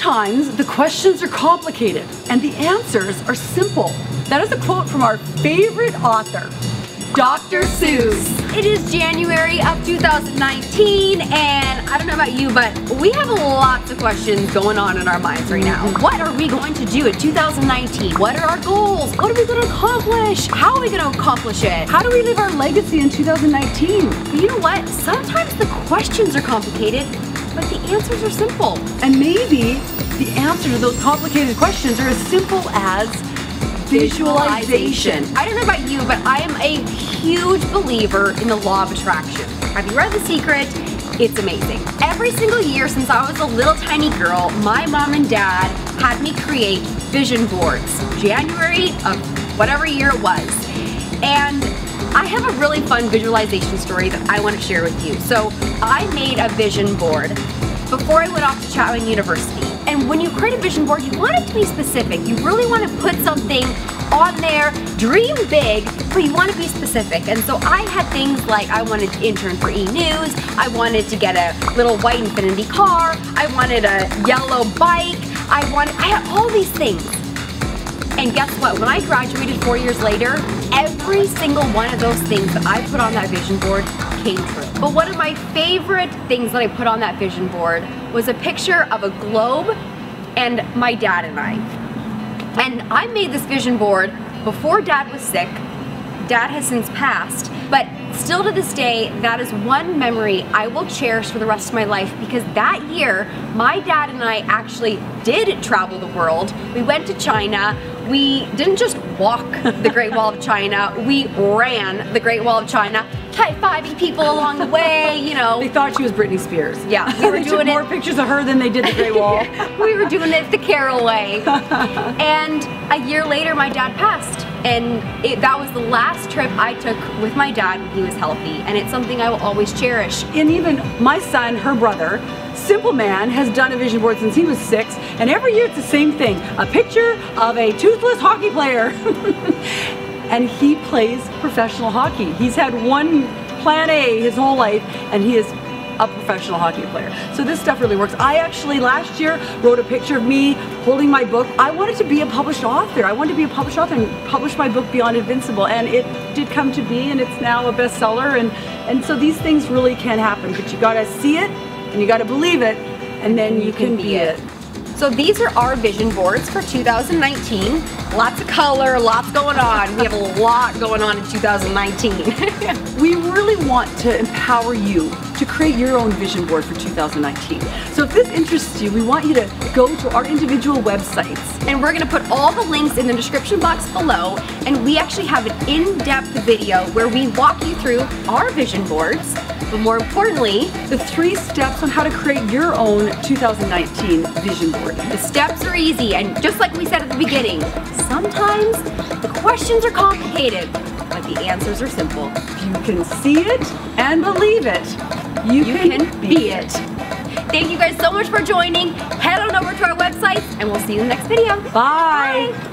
Sometimes the questions are complicated and the answers are simple. That is a quote from our favorite author, Dr. Seuss. It is January of 2019, and I don't know about you, but we have lots of questions going on in our minds right now. What are we going to do in 2019? What are our goals? What are we going to accomplish? How are we going to accomplish it? How do we live our legacy in 2019? But you know what? Sometimes the questions are complicated, but the answers are simple. And maybe the answer to those complicated questions are as simple as visualization. I don't know about you, but I am a huge believer in the law of attraction. Have you read The Secret? It's amazing. Every single year since I was a little tiny girl, my mom and dad had me create vision boards. January of whatever year it was. And I have a really fun visualization story that I want to share with you. So I made a vision board before I went off to Chapman University. And when you create a vision board, you want it to be specific. You really want to put something on there, dream big, but you want to be specific. And so I had things like I wanted to intern for E-News, I wanted to get a little white Infinity car, I wanted a yellow bike, I had all these things. And guess what? When I graduated 4 years later, every single one of those things that I put on that vision board came true. But one of my favorite things that I put on that vision board was a picture of a globe and my dad and I. And I made this vision board before Dad was sick. Dad has since passed, but still to this day, that is one memory I will cherish for the rest of my life, because that year, my dad and I actually did travel the world. We went to China. We didn't just walk the Great Wall of China, we ran the Great Wall of China, high-fiving people along the way, you know. They thought she was Britney Spears. Yeah, we were doing more pictures of her than they did the Great Wall. We were doing it the Carroll way. And a year later, my dad passed. And that was the last trip I took with my dad when he was healthy. And it's something I will always cherish. And even my son, her brother, Simple Man, has done a vision board since he was 6, and every year it's the same thing, a picture of a toothless hockey player. And he plays professional hockey. He's had one plan A his whole life, and he is a professional hockey player. So this stuff really works. I actually last year wrote a picture of me holding my book. I wanted to be a published author. I wanted to be a published author and publish my book Beyond Invincible, and it did come to be, and it's now a bestseller. And so these things really can happen, but you gotta see it and you gotta believe it, and then you can be it. So these are our vision boards for 2019. Lots of color, lots going on. We have a lot going on in 2019. We really want to empower you to create your own vision board for 2019. So if this interests you, we want you to go to our individual websites. And we're gonna put all the links in the description box below, and we actually have an in-depth video where we walk you through our vision boards, but more importantly, the 3 steps on how to create your own 2019 vision board. The steps are easy, and just like we said at the beginning, sometimes the questions are complicated, but the answers are simple. If you can see it and believe it, you can be it. Thank you guys so much for joining. Head on over to our website, and we'll see you in the next video. Bye. Bye.